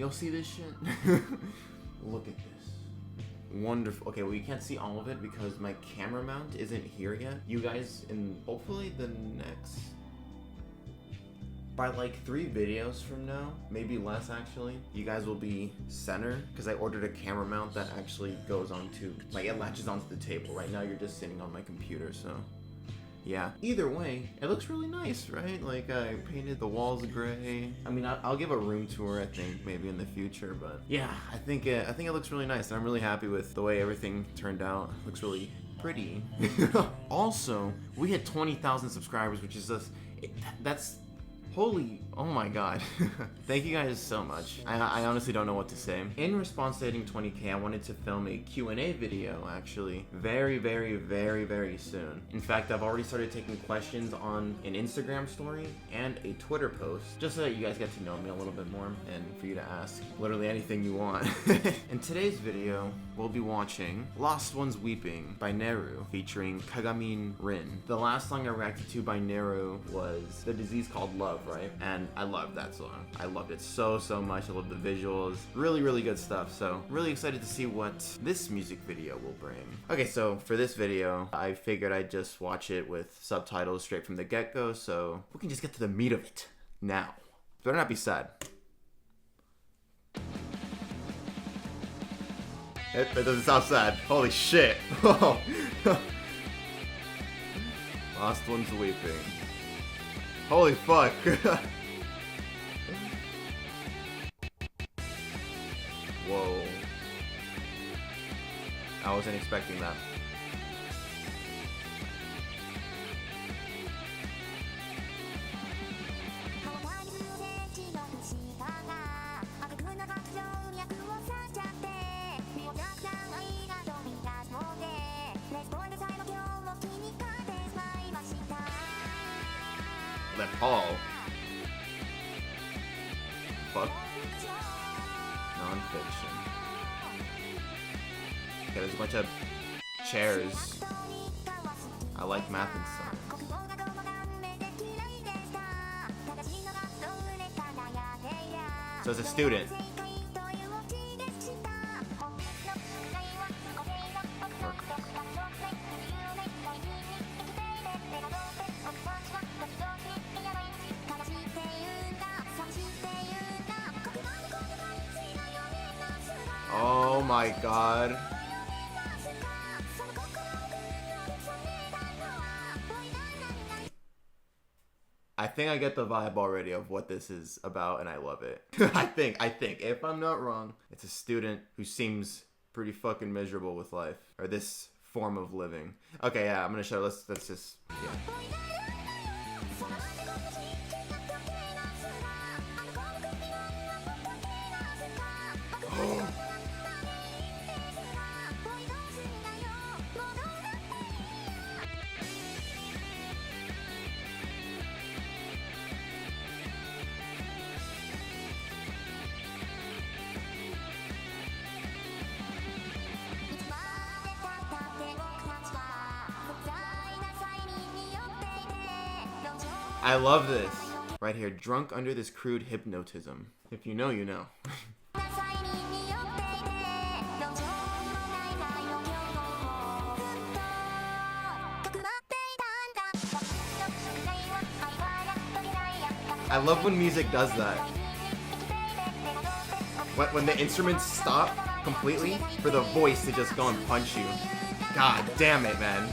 You'll see this shit. Look at this. Wonderful. Okay, well you can't see all of it because my camera mount isn't here yet. You guys, in hopefully the next, by like 3 videos from now, maybe less actually, you guys will be center because I ordered a camera mount that actually goes onto, like it latches onto the table. Right now you're just sitting on my computer, so yeah. Either way, it looks really nice, right? Like I painted the walls gray. I mean, I'll give a room tour, I think, maybe in the future, but yeah, I think it looks really nice, and I'm really happy with the way everything turned out. It looks really pretty. Also, we hit 20,000 subscribers, which is just, that's holy, oh my god. Thank you guys so much. I honestly don't know what to say. In response to hitting 20k, I wanted to film a Q&A video, actually, very, very, very, very soon. In fact, I've already started taking questions on an Instagram story and a Twitter post, just so that you guys get to know me a little bit more, and for you to ask literally anything you want. In today's video, we'll be watching Lost Ones Weeping by Neru, featuring Kagamine Rin. The last song I reacted to by Neru was The Disease Called Love, right? And I loved that song. I loved it so much. I loved the visuals. Really, really good stuff. So really excited to see what this music video will bring. Okay, so for this video, I figured I'd just watch it with subtitles straight from the get-go, so we can just get to the meat of it now. Better not be sad. It doesn't sound sad. Holy shit. Lost Ones Weeping. Holy fuck. Whoa. I wasn't expecting that. That Paul. Fuck. Non-fiction. Okay, there's a bunch of chairs. I like math and science. So as a student. Oh my god. I think I get the vibe already of what this is about, and I love it. I think, if I'm not wrong, it's a student who seems pretty fucking miserable with life, or this form of living. Okay, yeah, I'm gonna show, let's just, yeah. I love this. Right here, drunk under this crude hypnotism. If you know, you know. I love when music does that. When the instruments stop completely for the voice to just go and punch you. God damn it, man.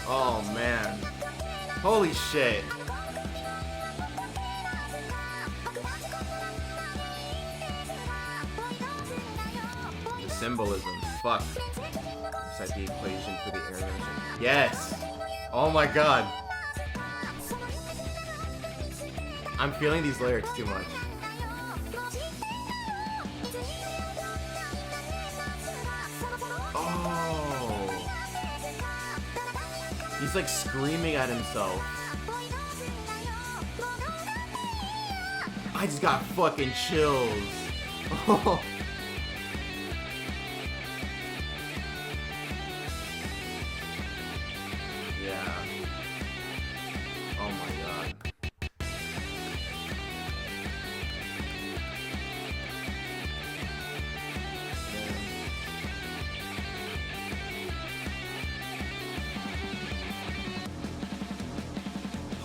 Oh man. Holy shit. The symbolism. Fuck. Recite the equation for the area. Yes. Oh my god. I'm feeling these lyrics too much. He's like screaming at himself. I just got fucking chills.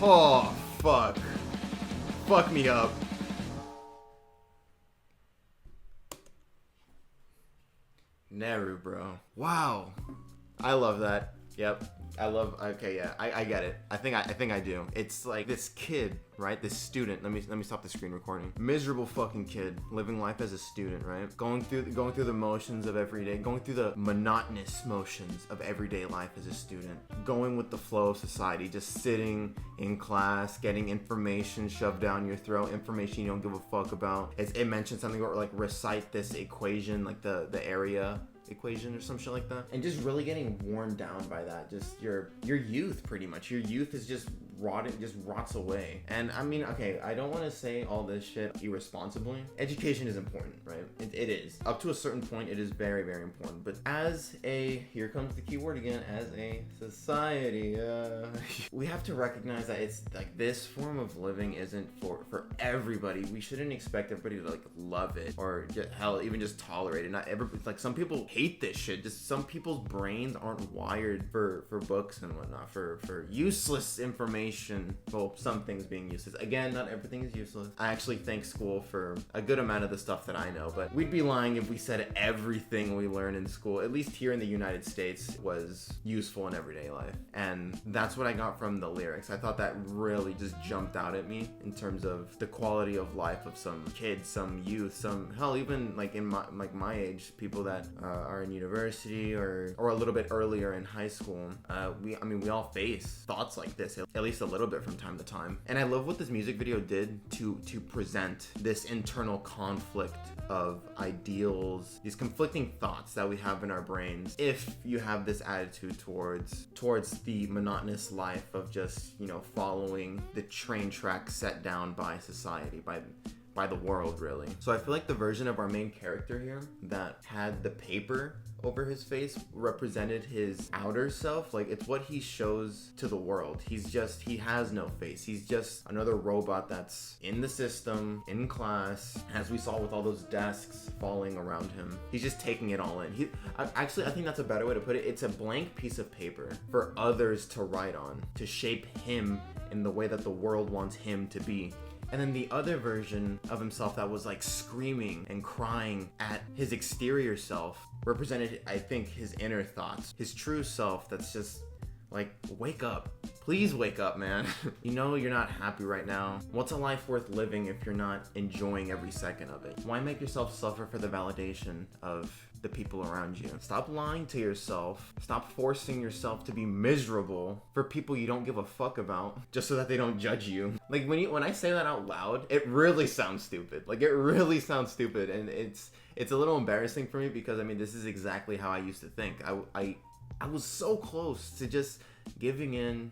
Oh, fuck. Fuck me up. Neru, bro. Wow. I love that. Yep. Okay, yeah. I get it. I think I do. It's like this kid, right? This student. Let me stop the screen recording. Miserable fucking kid living life as a student, right? Going through the motions of everyday, going through the monotonous motions of everyday life as a student. Going with the flow of society, just sitting in class, getting information shoved down your throat, information you don't give a fuck about. It mentioned something about like recite this equation, like the area equation or some shit like that, and just really getting worn down by that. Just your youth, pretty much. Your youth is just rotting, just rots away. And I mean, okay, I don't want to say all this shit irresponsibly. Education is important, right? It is. Up to a certain point, it is very, very important. But as a, here comes the key word again, as a society, we have to recognize that it's like this form of living isn't for everybody. We shouldn't expect everybody to like love it or hell, even just tolerate it. Not everybody. Like some people hate this shit. Just some people's brains aren't wired for books and whatnot, for useless information. Well, some things being useless. Again, not everything is useless. I actually thank school for a good amount of the stuff that I know, but we'd be lying if we said everything we learn in school, at least here in the United States, was useful in everyday life. And that's what I got from the lyrics. I thought that really just jumped out at me in terms of the quality of life of some kids, some youth, some, hell, even like in my age, people that are in university or a little bit earlier in high school. We all face thoughts like this, at least a little bit from time to time. And I love what this music video did to present this internal conflict of ideals, these conflicting thoughts that we have in our brains. If you have this attitude towards the monotonous life of just, following the train track set down by society, by the world, really. So I feel like the version of our main character here that had the paper over his face represented his outer self. Like, it's what he shows to the world. He has no face. He's just another robot that's in the system, in class, as we saw with all those desks falling around him. He's just taking it all in. I think that's a better way to put it. It's a blank piece of paper for others to write on, to shape him in the way that the world wants him to be. And then the other version of himself that was like screaming and crying at his exterior self represented, I think, his inner thoughts, his true self that's just like, wake up. Please wake up, man. You're not happy right now. What's a life worth living if you're not enjoying every second of it? Why make yourself suffer for the validation of the people around you? Stop lying to yourself. Stop forcing yourself to be miserable for people you don't give a fuck about just so that they don't judge you. Like, when I say that out loud, it really sounds stupid. Like, it really sounds stupid, and it's a little embarrassing for me because, this is exactly how I used to think. I was so close to just giving in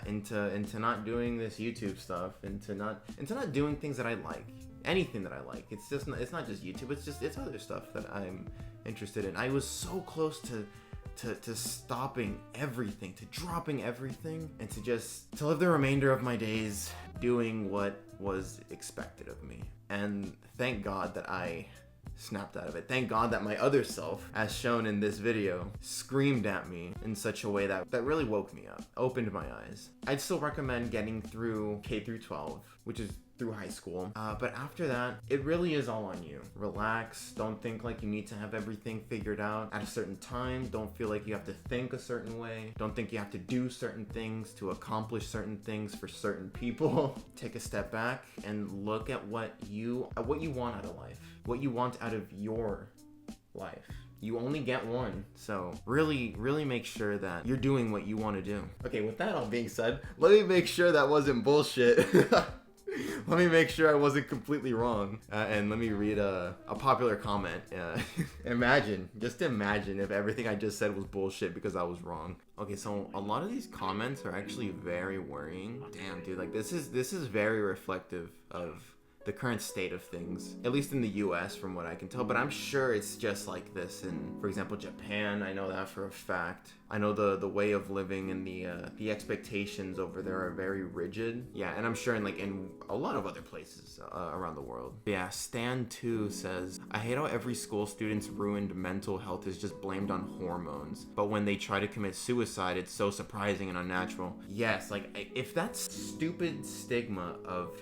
into not doing this YouTube stuff, into not doing things that I like. Anything that I like. It's not just YouTube, it's other stuff that I'm interested in. I was so close to stopping everything, to dropping everything, and to live the remainder of my days doing what was expected of me. And thank God that I snapped out of it. Thank God that my other self, as shown in this video, screamed at me in such a way that really woke me up, opened my eyes. I'd still recommend getting through K through 12, which is through high school. But after that, it really is all on you. Relax. Don't think like you need to have everything figured out at a certain time. Don't feel like you have to think a certain way. Don't think you have to do certain things to accomplish certain things for certain people. Take a step back and look at what you want out of life. What you want out of your life. You only get one, so really, really make sure that you're doing what you want to do. Okay, with that all being said, let me make sure that wasn't bullshit. Let me make sure I wasn't completely wrong. And let me read a popular comment. Just imagine if everything I just said was bullshit because I was wrong. Okay, so a lot of these comments are actually very worrying. Damn, dude, like this is very reflective of the current state of things, at least in the US from what I can tell, but I'm sure it's just like this in, for example, Japan. I know that for a fact. I know the way of living and the expectations over there are very rigid. Yeah, and I'm sure in a lot of other places around the world. Yeah, Stan2 says, I hate how every school student's ruined mental health is just blamed on hormones, but when they try to commit suicide, it's so surprising and unnatural. Yes, like if that stupid stigma of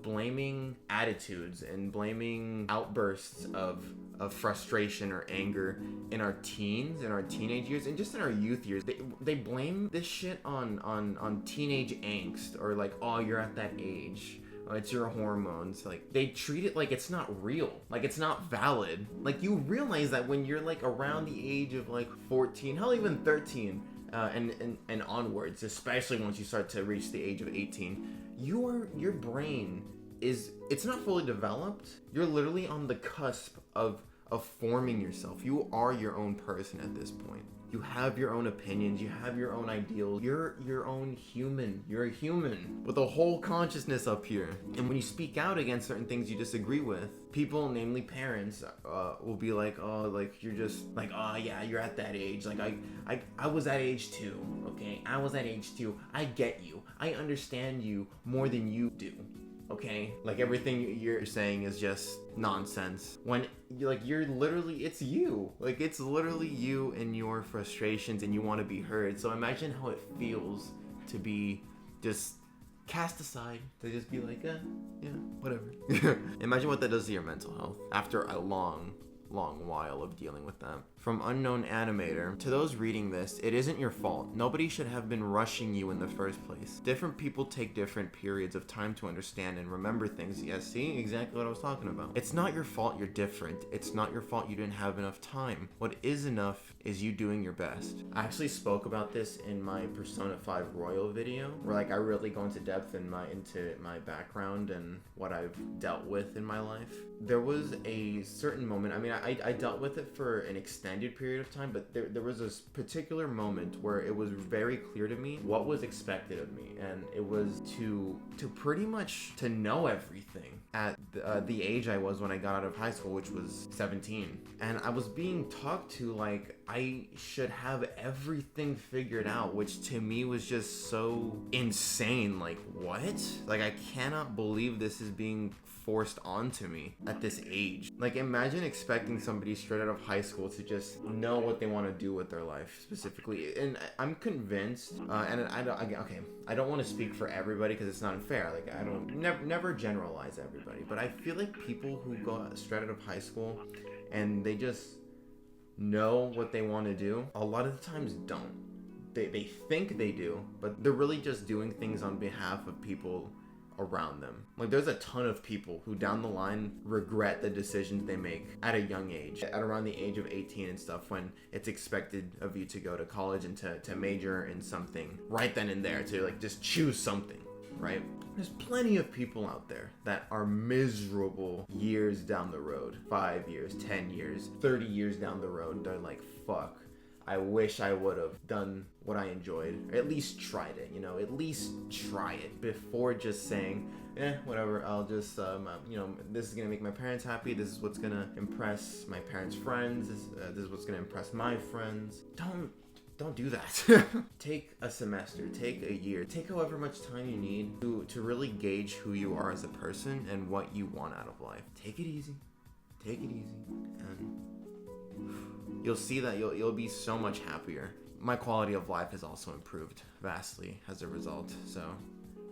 blaming attitudes and blaming outbursts of frustration or anger in our teens, in our teenage years, and just in our youth years, they blame this shit on teenage angst, or like, oh, you're at that age, it's your hormones. Like, they treat it like it's not real, like it's not valid. Like, you realize that when you're like around the age of like 14, hell, even 13, and onwards, especially once you start to reach the age of 18, your brain it's not fully developed. You're literally on the cusp of forming yourself. You are your own person at this point. You have your own opinions, you have your own ideals, you're your own human. You're a human with a whole consciousness up here. And when you speak out against certain things you disagree with, people, namely parents, will be like, oh, like, you're just like, oh yeah, you're at that age. Like, I was that age too, okay? I was that age too. I get you. I understand you more than you do. Okay, like everything you're saying is just nonsense. When you're literally, it's you. Like, it's literally you and your frustrations, and you want to be heard. So imagine how it feels to be just cast aside, to just be like, yeah, whatever. Imagine what that does to your mental health after a long while of dealing with that. From Unknown Animator, to those reading this, it isn't your fault. Nobody should have been rushing you in the first place. Different people take different periods of time to understand and remember things. Yes, see? Exactly what I was talking about. It's not your fault you're different. It's not your fault you didn't have enough time. What is enough is you doing your best. I actually spoke about this in my Persona 5 Royal video, where like I really go into depth into my background and what I've dealt with in my life. There was a certain moment, I mean, I dealt with it for an extended period of time, but there was this particular moment where it was very clear to me what was expected of me, and it was to pretty much to know everything at the age I was when I got out of high school, which was 17. And I was being talked to like I should have everything figured out, which to me was just so insane. Like, what? Like, I cannot believe this is being forced onto me at this age. Like, imagine expecting somebody straight out of high school to just know what they want to do with their life specifically. And I'm convinced, and I don't want to speak for everybody because it's not fair. Like, I don't never generalize everybody, but I feel like people who go straight out of high school and they just know what they want to do, a lot of the times don't. They think they do, but they're really just doing things on behalf of people around them. Like, there's a ton of people who down the line regret the decisions they make at a young age, at around the age of 18 and stuff, when it's expected of you to go to college and to major in something right then and there, to like just choose something, right? There's plenty of people out there that are miserable years down the road, 5 years, 10 years, 30 years down the road. They're like, fuck, I wish I would have done what I enjoyed, or at least tried it, at least try it before just saying, whatever, I'll just, this is gonna make my parents happy, this is what's gonna impress my parents' friends, this is what's gonna impress my friends. Don't do that. Take a semester, take a year, take however much time you need to really gauge who you are as a person and what you want out of life. Take it easy, and you'll see that you'll be so much happier. My quality of life has also improved vastly as a result. So,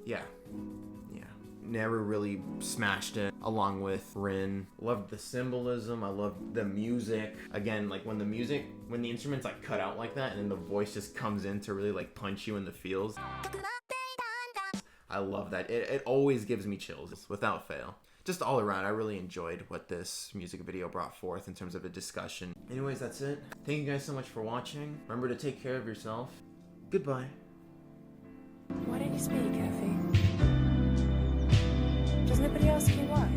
yeah. Neru really smashed it, along with Rin. Loved the symbolism. I loved the music. Again, like when the instruments like cut out like that, and then the voice just comes in to really like punch you in the feels. I love that. It always gives me chills, without fail. Just all around, I really enjoyed what this music video brought forth in terms of a discussion. Anyways, that's it. Thank you guys so much for watching. Remember to take care of yourself. Goodbye. Why don't you speak, Effie? Does nobody ask you why?